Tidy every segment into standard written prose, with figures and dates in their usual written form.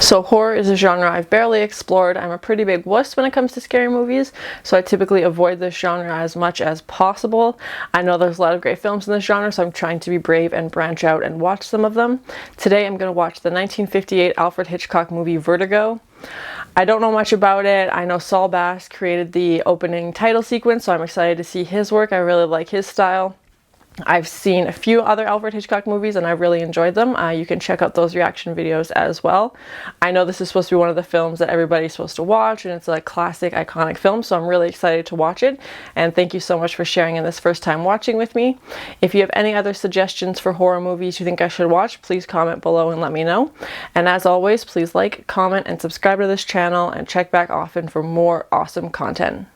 So horror is a genre I've barely explored. I'm a pretty big wuss when it comes to scary movies, so I typically avoid this genre as much as possible. I know there's a lot of great films in this genre, so I'm trying to be brave and branch out and watch some of them. Today I'm going to watch the 1958 Alfred Hitchcock movie Vertigo. I don't know much about it. I know Saul Bass created the opening title sequence, so I'm excited to see his work. I really like his style. I've seen a few other Alfred Hitchcock movies and I really enjoyed them. You can check out those reaction videos as well. I know this is supposed to be one of the films that everybody's supposed to watch, and it's a classic, iconic film, so I'm really excited to watch it. And thank you so much for sharing in this first time watching with me. If you have any other suggestions for horror movies you think I should watch, please comment below and let me know. And as always, please like, comment, and subscribe to this channel, and check back often for more awesome content.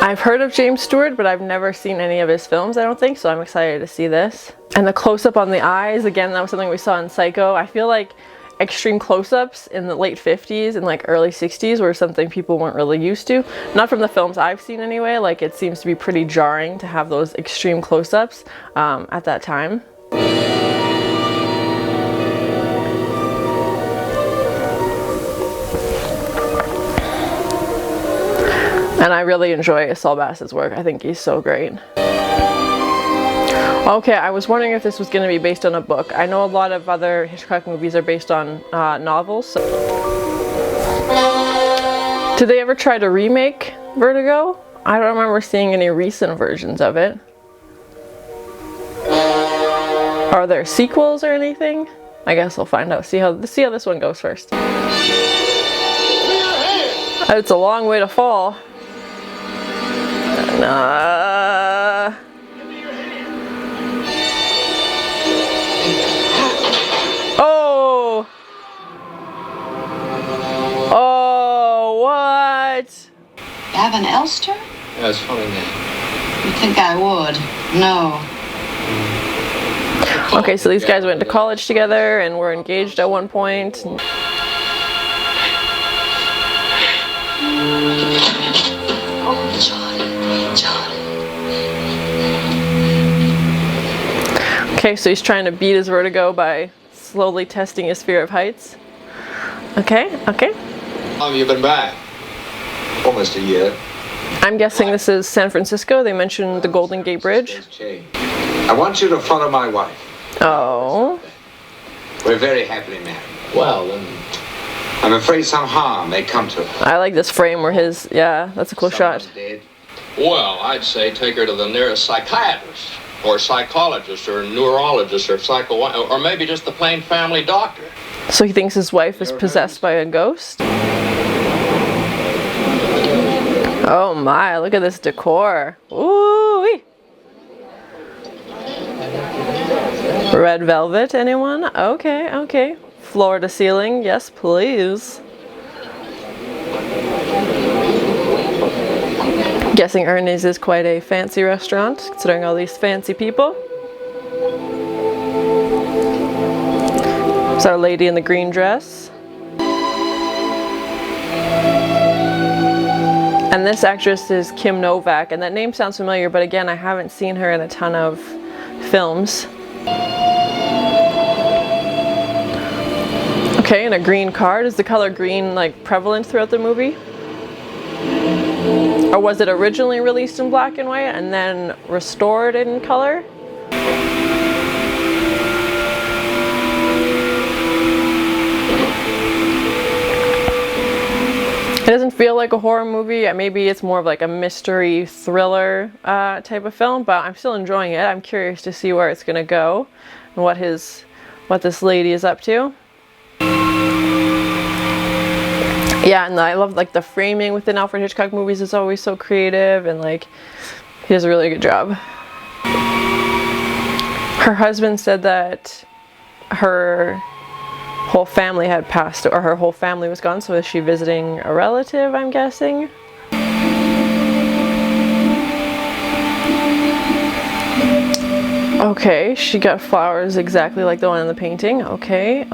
I've heard of James Stewart, but I've never seen any of his films, I don't think, so I'm excited to see this. And the close-up on the eyes, again, that was something we saw in Psycho. I feel like extreme close-ups in the late 50s and like early 60s were something people weren't really used to. Not from the films I've seen anyway. Like, it seems to be pretty jarring to have those extreme close-ups at that time. And I really enjoy Saul Bass's work. I think he's so great. Okay, I was wondering if this was going to be based on a book. I know a lot of other Hitchcock movies are based on novels. So. Did they ever try to remake Vertigo? I don't remember seeing any recent versions of it. Are there sequels or anything? I guess we'll find out. See how this one goes first. It's a long way to fall. Oh! Oh, what? Gavin Elster? Yeah, it's a funny name. You'd think I would. No. Okay, so these guys went to college together and were engaged at one point. Okay, so he's trying to beat his vertigo by slowly testing his fear of heights. Okay. How long have you been back? Almost a year. I'm guessing this is San Francisco. They mentioned the Golden Gate Bridge. I want you to follow my wife. Oh. We're very happily married. Well, then. I'm afraid some harm may come to her. I like this frame where yeah, that's a cool shot. Dead. Well, I'd say take her to the nearest psychiatrist, or psychologist, or neurologist, or or maybe just the plain family doctor. So he thinks his wife is possessed by a ghost? Oh my, look at this decor. Ooh-wee. Red velvet, anyone? Okay. Floor to ceiling, yes please. Guessing Ernie's is quite a fancy restaurant, considering all these fancy people. It's our lady in the green dress. And this actress is Kim Novak, and that name sounds familiar, but again, I haven't seen her in a ton of films. Okay, and a green card. Is the color green like prevalent throughout the movie? Or was it originally released in black and white and then restored in color? It doesn't feel like a horror movie. Maybe it's more of like a mystery thriller type of film, but I'm still enjoying it. I'm curious to see where it's gonna go and what this lady is up to. Yeah, and I love like the framing within Alfred Hitchcock movies is always so creative, and like he does a really good job. Her husband said that her whole family had passed, or her whole family was gone, so is she visiting a relative, I'm guessing? Okay, she got flowers exactly like the one in the painting. Okay.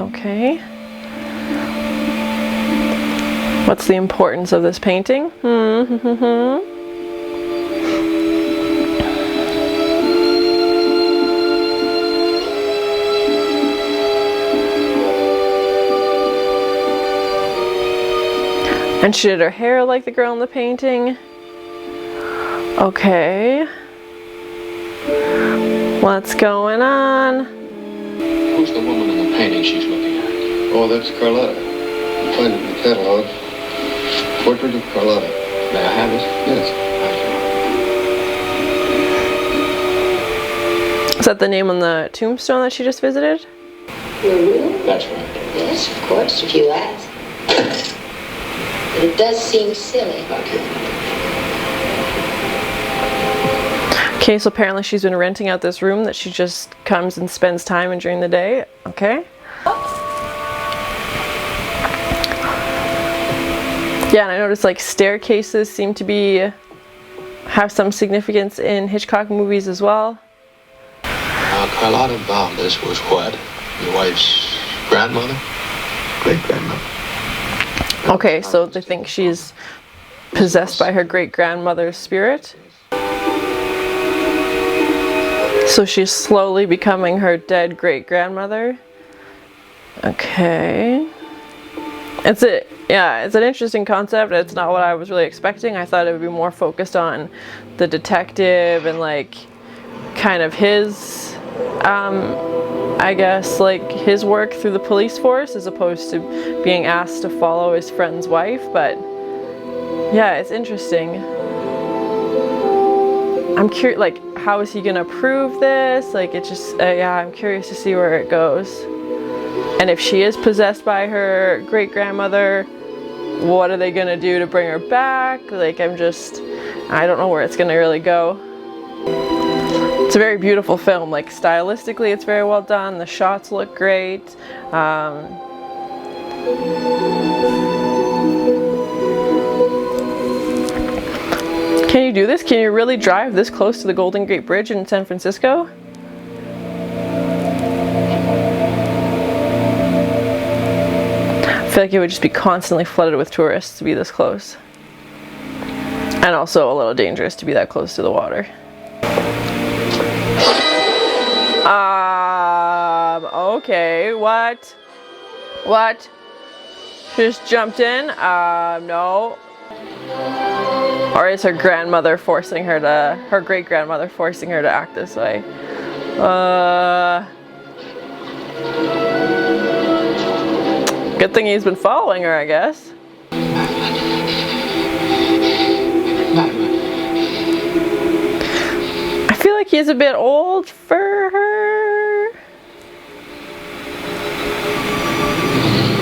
What's the importance of this painting? And she did her hair like the girl in the painting. Okay. What's going on? Who's the woman in the painting she's looking at? Oh, that's Carlotta. You find it in the catalog. Portrait of Carlotta. May I have it? Yes. Thank Is that the name on the tombstone that she just visited? Your room? you. That's right. Yes, of course, if you ask. But it does seem silly. Thank you. Okay, so apparently she's been renting out this room that she just comes and spends time in during the day. Okay. Yeah, and I noticed like staircases seem to have some significance in Hitchcock movies as well. Now, Carlotta Valdez was what? Your wife's grandmother? Great-grandmother. Okay, so they think she's possessed by her great-grandmother's spirit. So she's slowly becoming her dead great-grandmother. Okay. It's an interesting concept. It's not what I was really expecting. I thought it would be more focused on the detective and like kind of his I guess like his work through the police force as opposed to being asked to follow his friend's wife, but yeah, it's interesting. I'm curious, like, how is he gonna prove this? Like, it's just, yeah, I'm curious to see where it goes. And if she is possessed by her great-grandmother, what are they gonna do to bring her back? Like, I don't know where it's gonna really go. It's a very beautiful film. Like, stylistically, it's very well done. The shots look great. Can you do this? Can you really drive this close to the Golden Gate Bridge in San Francisco? I feel like it would just be constantly flooded with tourists to be this close. And also a little dangerous to be that close to the water. Okay, what? What? Just jumped in? No. Or is her grandmother forcing her to, her great-grandmother forcing her to act this way? Good thing he's been following her, I guess. I feel like he's a bit old for her.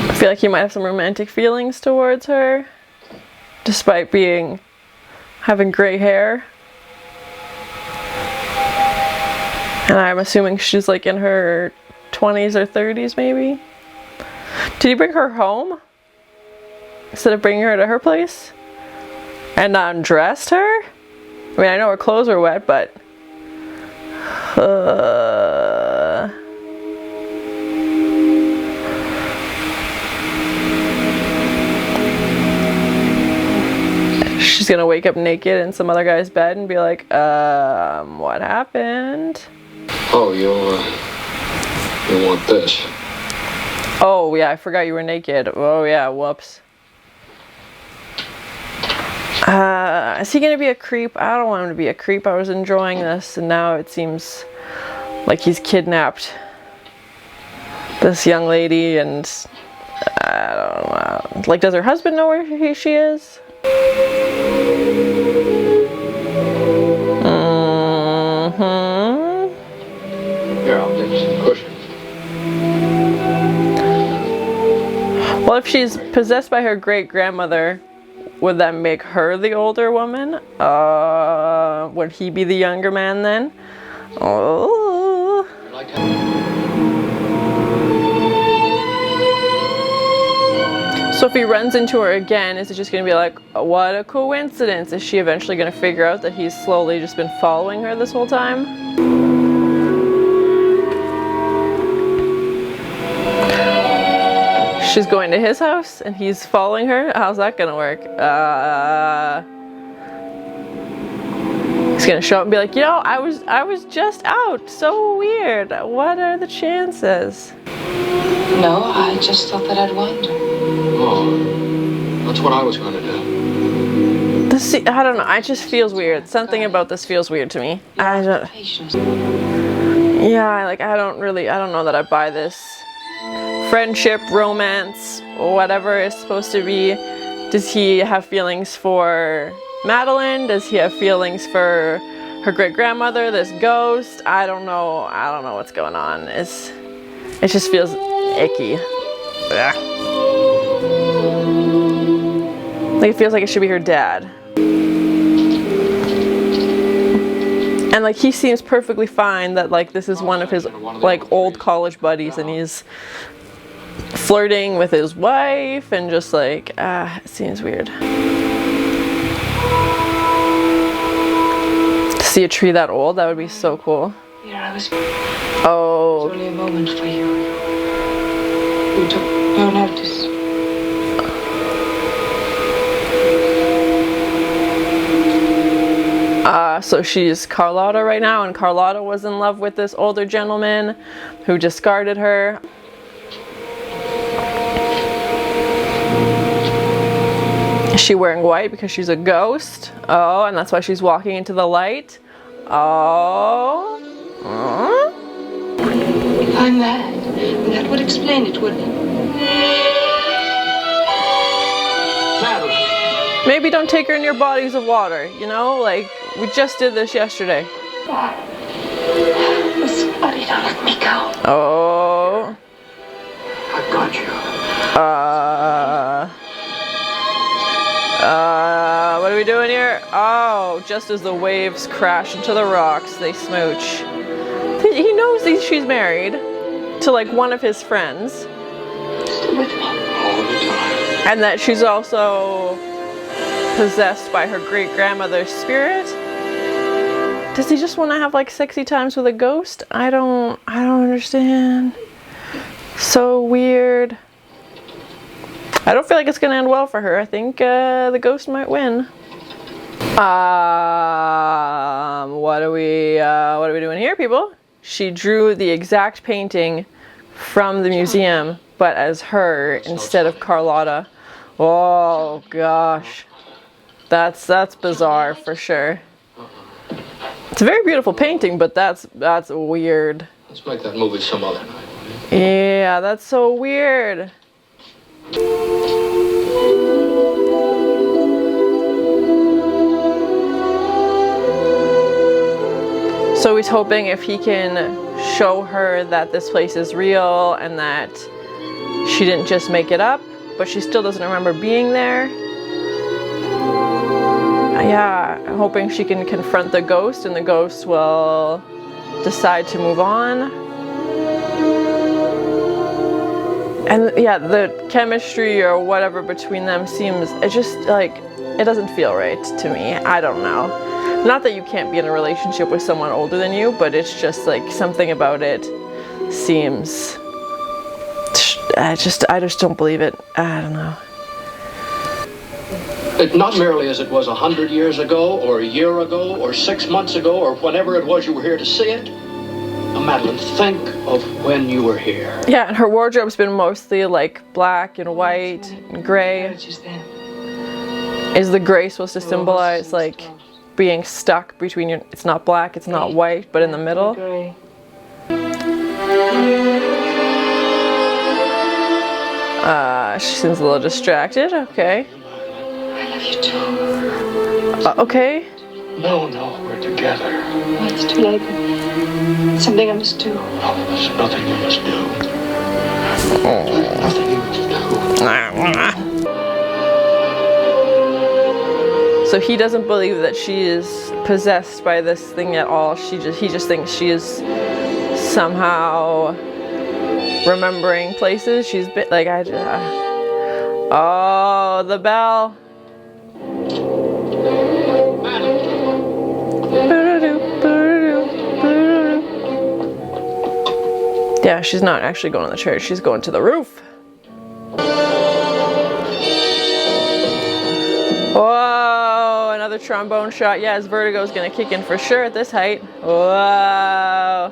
I feel like he might have some romantic feelings towards her, despite having gray hair. And I'm assuming she's like in her 20s or 30s maybe. Did he bring her home instead of bringing her to her place? And not undressed her? I mean, I know her clothes are wet, but she's gonna wake up naked in some other guy's bed and be like, what happened? Oh, you want this? Oh yeah, I forgot you were naked. Oh yeah, whoops. Is he gonna be a creep? I don't want him to be a creep. I was enjoying this, and now it seems like he's kidnapped this young lady, and I don't know. Like, does her husband know where she is? Here, I'll get you some cushions. Well, if she's possessed by her great-grandmother, would that make her the older woman? Would he be the younger man then? Oh. So if he runs into her again, is it just going to be like, what a coincidence? Is she eventually going to figure out that he's slowly just been following her this whole time? She's going to his house and he's following her? How's that gonna work? He's gonna show up and be like, yo, I was just out. So weird. What are the chances? No, I just thought that I'd wander. Oh, that's what I was going to do. I don't know. It just feels weird. Something about this feels weird to me. I don't. Patience. Yeah, like I don't know that I buy this. Friendship, romance, whatever it's supposed to be. Does he have feelings for Madeleine? Does he have feelings for her great grandmother? This ghost? I don't know. I don't know what's going on. It just feels icky. Ugh. Like it feels like it should be her dad. And like he seems perfectly fine that like this is one of his like old college buddies and he's flirting with his wife and just like it seems weird. To see a tree that old, that would be so cool. Yeah, I was Oh. only a moment for you. You took no notice. So she's Carlotta right now, and Carlotta was in love with this older gentleman who discarded her. Is she wearing white because she's a ghost? Oh, and that's why she's walking into the light? Oh. If I'm mad, that would explain it, wouldn't it? Maybe don't take her near bodies of water, you know? Like, we just did this yesterday. Scottie, don't let me go. Oh. I've got you. What are we doing here? Oh, just as the waves crash into the rocks, they smooch. He knows she's married to like one of his friends. Stay with me. All the time. And that she's also possessed by her great-grandmother's spirit. Does he just want to have like sexy times with a ghost? I don't understand. So weird. I don't feel like it's gonna end well for her. I think the ghost might win. What are we doing here, people? She drew the exact painting from the museum, but as her instead of Carlotta. Oh gosh. That's bizarre for sure. It's a very beautiful painting, but that's weird. Let's make that movie some other night. Yeah, that's so weird. So he's hoping if he can show her that this place is real and that she didn't just make it up, but she still doesn't remember being there. Yeah, I'm hoping she can confront the ghost and the ghost will decide to move on. And yeah, the chemistry or whatever between them seems, it just like, it doesn't feel right to me. I don't know. Not that you can't be in a relationship with someone older than you, but it's just like something about it seems, I just don't believe it. I don't know. Not merely as it was 100 years ago, or a year ago, or 6 months ago, or whenever it was you were here to see it. Madeleine, think of when you were here. Yeah, and her wardrobe's been mostly like black and white and gray. Is the gray supposed to symbolize like being stuck between your, it's not black, it's not white, but in the middle? She seems a little distracted, okay. I love you too. Okay. No, we're together. Oh, it's too late. It's something I must do. No, there's nothing you must do. There's nothing you must do. So he doesn't believe that she is possessed by this thing at all. He just thinks she is somehow remembering places. She's been like oh, the bell. Yeah, she's not actually going to the church. She's going to the roof. another trombone shot. Yeah, his vertigo is gonna kick in for sure at this height. Whoa.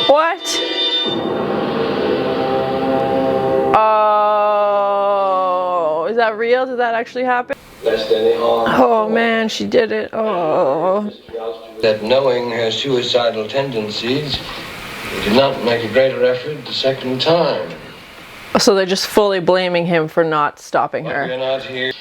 What? Oh, is that real? Did that actually happen? Oh man, she did it. Oh. That knowing her suicidal tendencies, he did not make a greater effort the second time. So they're just fully blaming him for not stopping her. We're not here.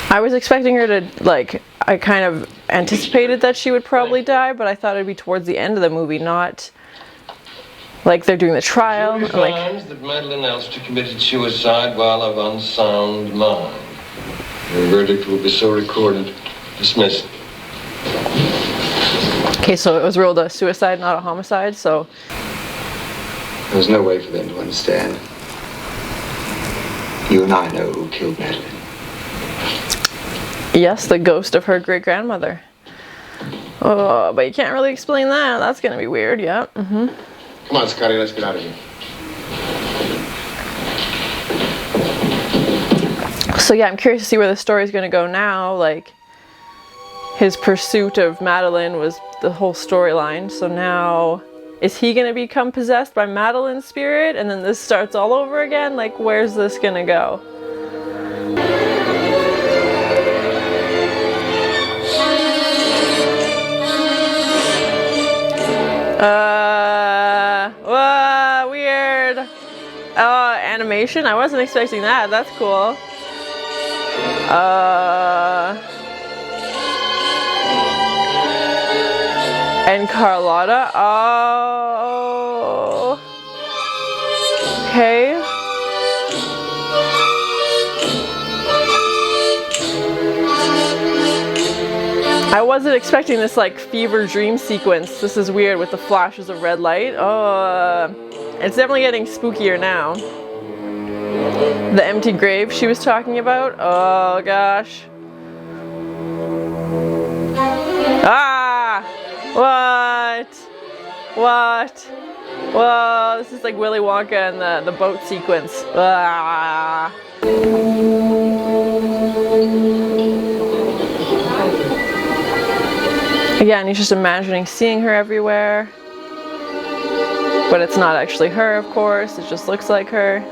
I was expecting her to, like, I kind of anticipated that she would probably die, but I thought it'd be towards the end of the movie, not like they're doing the trial. Judy Like, finds that Madeleine Elster committed suicide while of unsound mind. Her verdict will be so recorded. Dismissed. okay, so it was ruled a suicide, not a homicide, so. There's no way for them to understand. You and I know who killed Madeleine. Yes, the ghost of her great-grandmother. Oh, but you can't really explain that. That's gonna be weird, yeah. Come on, Scottie, let's get out of here. So yeah, I'm curious to see where the story's gonna go now. Like, his pursuit of Madeleine was the whole storyline. So now, is he gonna become possessed by Madeleine's spirit? And then this starts all over again? Like, where's this gonna go? Weird. Animation? I wasn't expecting that. That's cool. And Carlotta. Oh. Okay. I wasn't expecting this like fever dream sequence. This is weird with the flashes of red light. Oh, it's definitely getting spookier now. The empty grave she was talking about. Oh gosh. Ah! What? What? Whoa, this is like Willy Wonka and the boat sequence. Ah! Again, he's just imagining seeing her everywhere. But it's not actually her, of course. It just looks like her.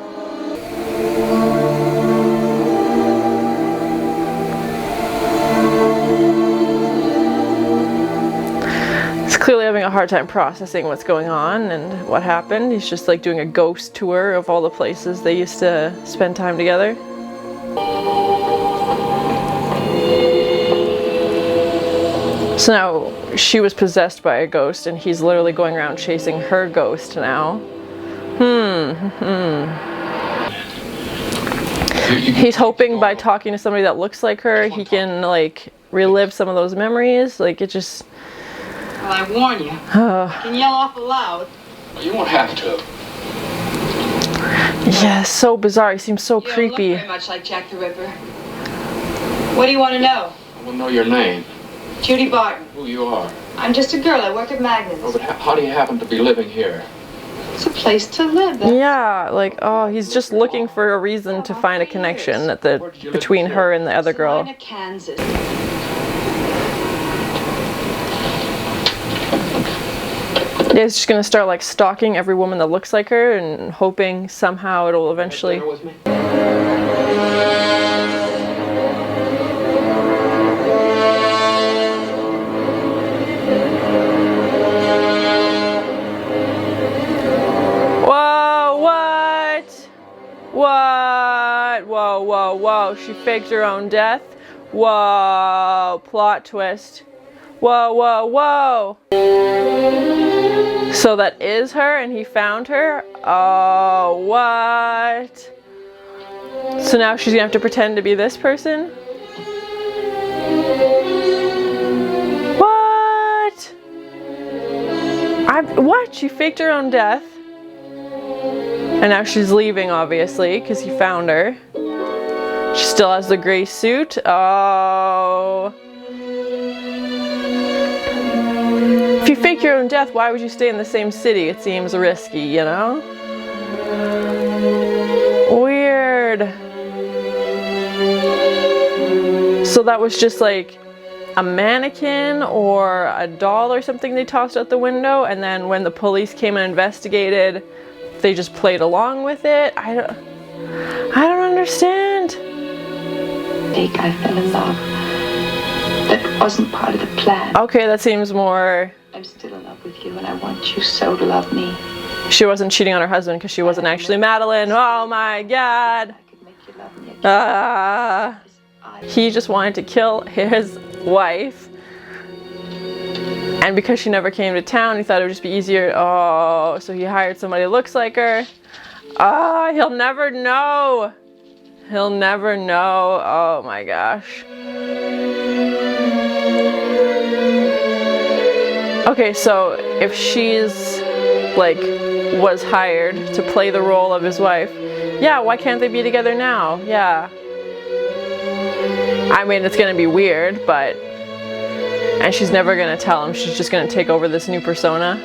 He's clearly having a hard time processing what's going on and what happened. He's just like doing a ghost tour of all the places they used to spend time together. So now she was possessed by a ghost and he's literally going around chasing her ghost now. He's hoping by talking to somebody that looks like her, he can like relive some of those memories. Like it just... Well, I warn you. You can yell awful loud. You won't have to. Yeah, so bizarre. He seems so creepy. You don't look very much like Jack the Ripper. What do you want to know? I want to know your name. Judy Barton. Who you are. I'm just a girl. I work at Magnus. Oh, but how do you happen to be living here? It's a place to live. Yeah, like, oh, he's just looking for a reason to find a connection at between her and the other girl. Kansas. Yeah, he's just gonna start like stalking every woman that looks like her and hoping somehow it'll eventually... With me? What? Whoa, whoa, whoa. She faked her own death? Whoa. Plot twist. Whoa, whoa, whoa. So that is her and he found her? Oh, what? So now she's gonna have to pretend to be this person? What? What? She faked her own death? And now she's leaving, obviously, because he found her. She still has the gray suit. Oh. you fake your own death, why would you stay in the same city? It seems risky, you know? Weird. So that was just like a mannequin or a doll or something they tossed out the window, and then when the police came and investigated, they just played along with it. I don't understand. I fell in love. That wasn't part of the plan. Okay, that seems more... I'm still in love with you, and I want you so to love me. She wasn't cheating on her husband because she wasn't actually Madeleine. Oh my god. I could make you love me again. He just wanted to kill his wife. And because she never came to town, he thought it would just be easier. Oh, so he hired somebody that looks like her. Oh, he'll never know. He'll never know. Oh my gosh. Okay, so if she's like was hired to play the role of his wife, yeah, why can't they be together now? Yeah. I mean, it's gonna be weird, but... And she's never gonna tell him. She's just gonna take over this new persona.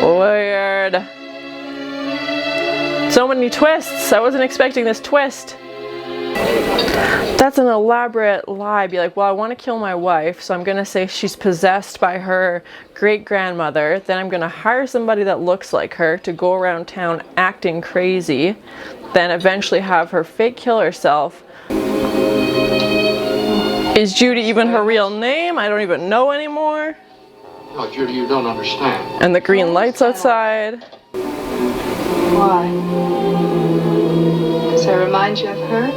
Weird. So many twists. I wasn't expecting this twist. That's an elaborate lie. Be like, well, I want to kill my wife, so I'm gonna say she's possessed by her great-grandmother. Then I'm gonna hire somebody that looks like her to go around town acting crazy. Then eventually have her fake kill herself. Is Judy even her real name? I don't even know anymore. No, Judy, you don't understand. And the green lights outside. Why? Does that remind you of her?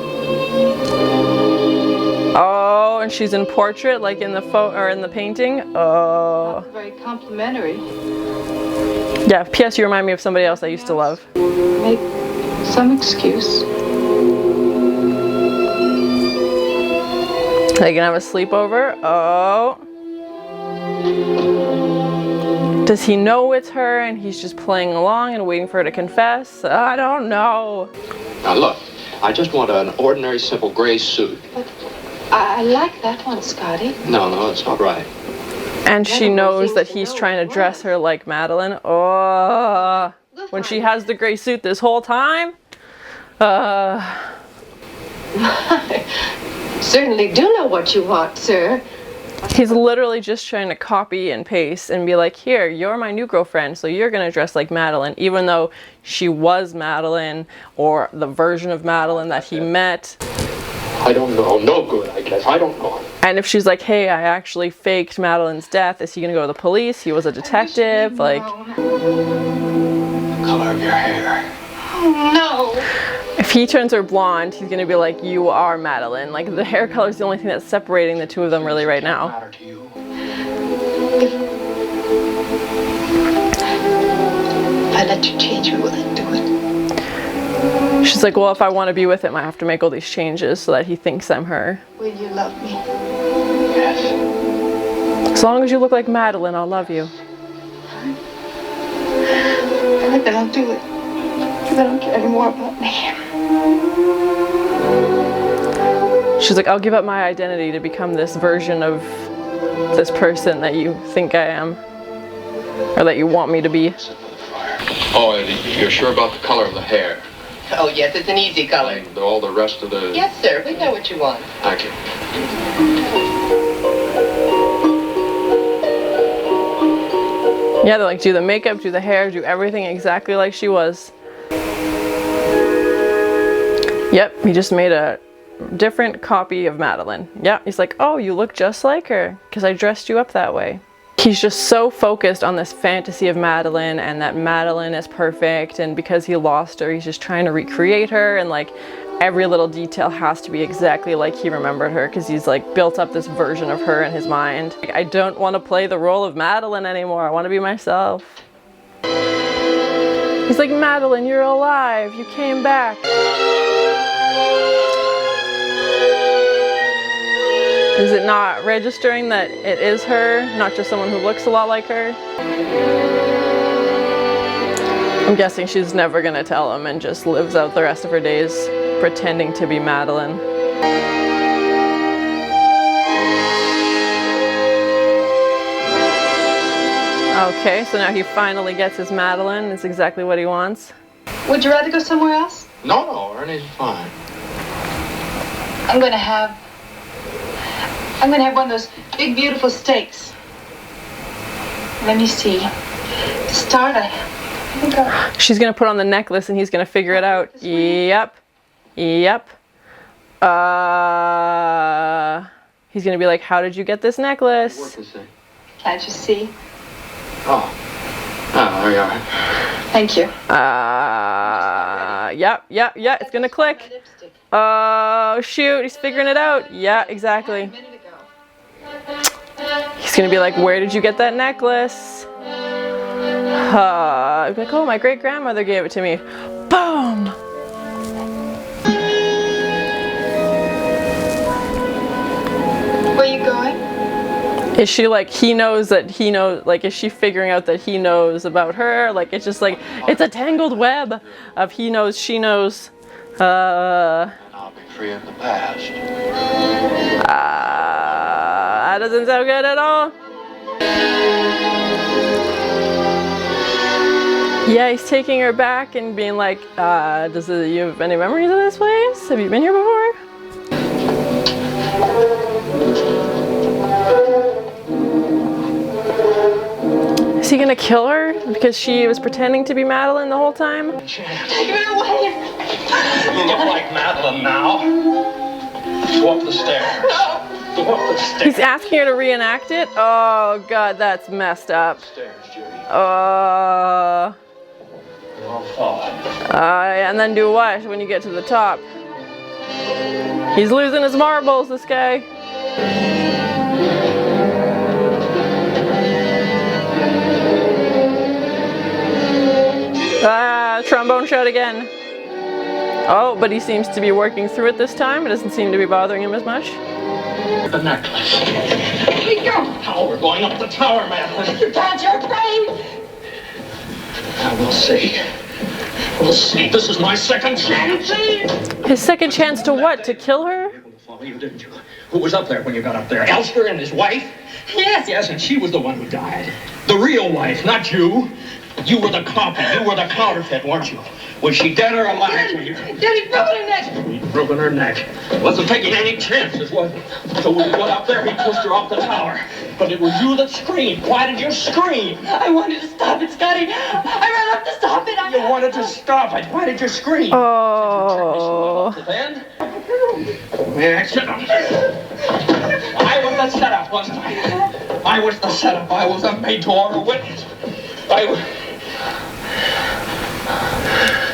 Oh, and she's in portrait, like in the photo or in the painting. Oh. Not very complimentary. Yeah. P.S. You remind me of somebody else I used to love. Make some excuse. They can have a sleepover. Oh. Does he know it's her and he's just playing along and waiting for her to confess? I don't know. Now look, I just want an ordinary, simple gray suit. But I like that one, Scottie. No, it's not right. And she knows that he's trying to dress her like Madeleine. Oh. When she has the gray suit this whole time? Certainly do know what you want, sir. He's literally just trying to copy and paste and be like, here, you're my new girlfriend, so you're gonna dress like Madeleine, even though she was Madeleine, or the version of Madeleine that he met. I don't know. No good, I guess. I don't know. And if she's like, hey, I actually faked Madeleine's death, is he gonna go to the police? He was a detective, like... The color of your hair. Oh, no. If he turns her blonde, he's gonna be like, you are Madeleine. Like, the hair color is the only thing that's separating the two of them really right now. Matter to you. If I let you change me, will it do it? She's like, well, if I want to be with him, I have to make all these changes so that he thinks I'm her. Will you love me? Yes. As long as you look like Madeleine, I'll love you. And then I'll do it. Because I don't care anymore about me. She's like, I'll give up my identity to become this version of this person that you think I am. Or that you want me to be. Oh, you're sure about the color of the hair? Oh, yes, it's an easy color. And all the rest of the... Yes, sir, we know what you want. Thank you. Yeah, they're like, do the makeup, do the hair, do everything exactly like she was. Yep, he just made a different copy of Madeleine. Yeah, he's like, oh, you look just like her, because I dressed you up that way. He's just so focused on this fantasy of Madeleine and that Madeleine is perfect, and because he lost her, he's just trying to recreate her, and like every little detail has to be exactly like he remembered her, because he's like built up this version of her in his mind. Like, I don't want to play the role of Madeleine anymore. I want to be myself. He's like, Madeleine, you're alive. You came back. Is it not registering that it is her, not just someone who looks a lot like her? I'm guessing she's never gonna tell him and just lives out the rest of her days pretending to be Madeleine. Okay, so now he finally gets his Madeleine. It's exactly what he wants. Would you rather go somewhere else? No, Ernie's fine. I'm gonna have one of those big, beautiful steaks. Let me see. To start, I think She's gonna put on the necklace and he's gonna figure it out. Yep. He's gonna be like, how did you get this necklace? Can't you see? Oh, there you are. Thank you. Yep, it's gonna click. Oh, shoot, he's figuring it out. Yeah, exactly. He's gonna be like, where did you get that necklace? Like, oh, my great-grandmother gave it to me. Boom! Where are you going? Is she like, he knows that he knows, like, is she figuring out that he knows about her? Like, it's just like, it's a tangled web of he knows, she knows. And I'll be free of the past. That doesn't sound good at all. Yeah, he's taking her back and being like, you have any memories of this place? Have you been here before? Is he gonna kill her because she was pretending to be Madeleine the whole time? Take me away! You look like Madeleine now. Go up the stairs. Go up the stairs. He's asking her to reenact it? Oh god, that's messed up. Stairs, Judy. And then do what when you get to the top? He's losing his marbles, this guy. Trombone shot again. Oh, but he seems to be working through it this time. It doesn't seem to be bothering him as much. The necklace. Here we go. Oh, we're going up the tower, Madeleine. You can't, you're afraid! We'll see. We'll see. This is my second chance. His second chance to what? To kill her? Follow you, didn't you? Who was up there when you got up there? Elster and his wife? Yes. Yes, and she was the one who died. The real wife, not you. You were the copy. You were the counterfeit, weren't you? Was she dead or alive? Daddy broke her neck. He'd broken her neck. Wasn't taking any chances, was he? So when he got up there, he pushed her off the tower. But it was you that screamed. Why did you scream? I wanted to stop it, Scottie. I ran up to stop it. You wanted to stop it. Why did you scream? Oh. Did you turn me so then? Yeah, shut up. I was the setup, wasn't I? I was the setup. I was a made-to-order witness.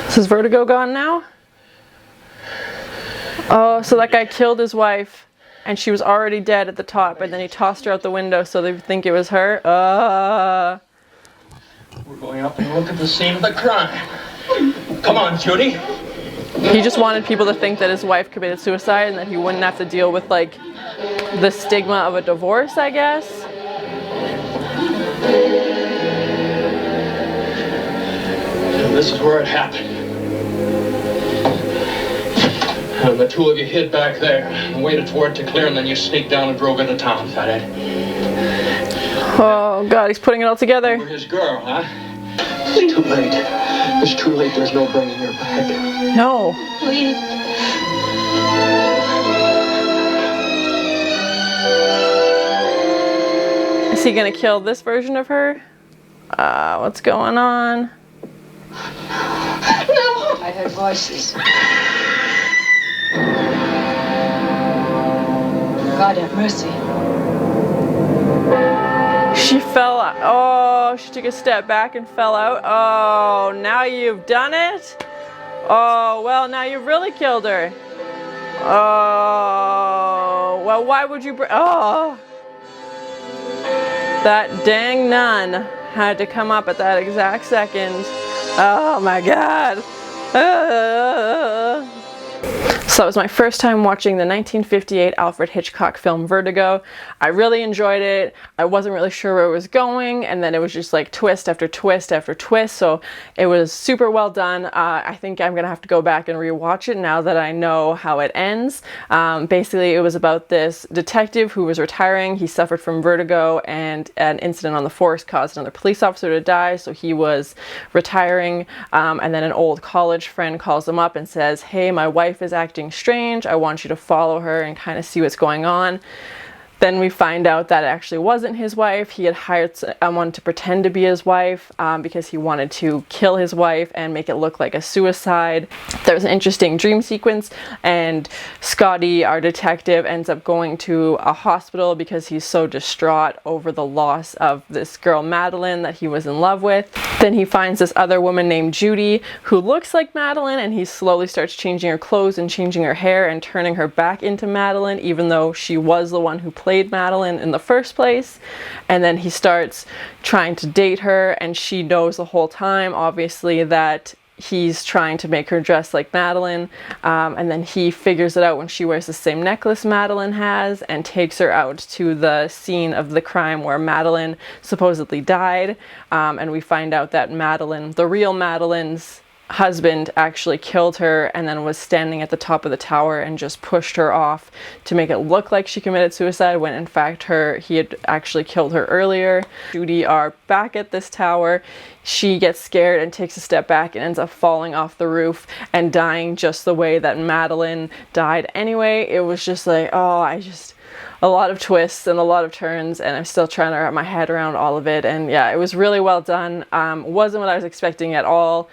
Is his vertigo gone now? Oh, so that guy killed his wife and she was already dead at the top and then he tossed her out the window so they think it was her. We're going up and look at the scene of the crime. Come on, Judy. He just wanted people to think that his wife committed suicide and that he wouldn't have to deal with, like, the stigma of a divorce, I guess. And this is where it happened. And the two of you hid back there and waited for it to clear, and then you sneaked down and drove into town, fathead. Oh, God, he's putting it all together. You were his girl, huh? It's too late. It's too late. There's no bringing her back. No. Please. Is he gonna kill this version of her? What's going on? No! I heard voices. God have mercy. She fell out. Oh, she took a step back and fell out. Oh, now you've done it? Oh, well, now you've really killed her. Oh, well, why would you oh. That dang nun had to come up at that exact second. Oh my God. So that was my first time watching the 1958 Alfred Hitchcock film Vertigo. I really enjoyed it. I wasn't really sure where it was going, and then it was just like twist after twist after twist, so it was super well done. I think I'm gonna have to go back and rewatch it now that I know how it ends. Basically, it was about this detective who was retiring. He suffered from vertigo, and an incident on the force caused another police officer to die, so he was retiring, and then an old college friend calls him up and says, hey, my wife is acting strange, I want you to follow her and kind of see what's going on. Then we find out that it actually wasn't his wife. He had hired someone to pretend to be his wife because he wanted to kill his wife and make it look like a suicide. There was an interesting dream sequence, and Scottie, our detective, ends up going to a hospital because he's so distraught over the loss of this girl Madeleine that he was in love with. Then he finds this other woman named Judy who looks like Madeleine, and he slowly starts changing her clothes and changing her hair and turning her back into Madeleine, even though she was the one who played Madeleine in the first place. And then he starts trying to date her, and she knows the whole time, obviously, that he's trying to make her dress like Madeleine, and then he figures it out when she wears the same necklace Madeleine has and takes her out to the scene of the crime where Madeleine supposedly died, and we find out that Madeleine, the real Madeleine's husband, actually killed her and then was standing at the top of the tower and just pushed her off to make it look like she committed suicide, when in fact he had actually killed her earlier. Judy are back at this tower. She gets scared and takes a step back and ends up falling off the roof and dying just the way that Madeleine died anyway. It was just like, a lot of twists and a lot of turns, and I'm still trying to wrap my head around all of it. And yeah, it was really well done. Wasn't what I was expecting at all.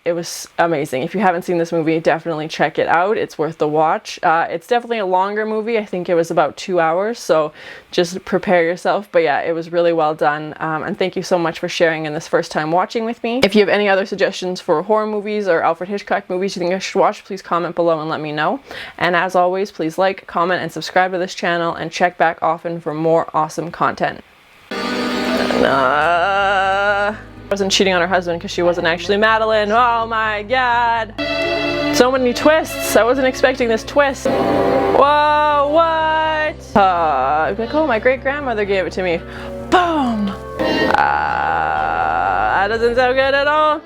It was amazing. If you haven't seen this movie, definitely check it out. It's worth the watch. It's definitely a longer movie. I think it was about 2 hours, so just prepare yourself. But yeah, it was really well done. And thank you so much for sharing in this first time watching with me. If you have any other suggestions for horror movies or Alfred Hitchcock movies you think I should watch, please comment below and let me know. And as always, please like, comment, and subscribe to this channel, and check back often for more awesome content. Wasn't cheating on her husband because she wasn't actually Madeleine. Oh my god! So many twists! I wasn't expecting this twist. Whoa, what? Like, oh, my great-grandmother gave it to me. Boom! That doesn't sound good at all.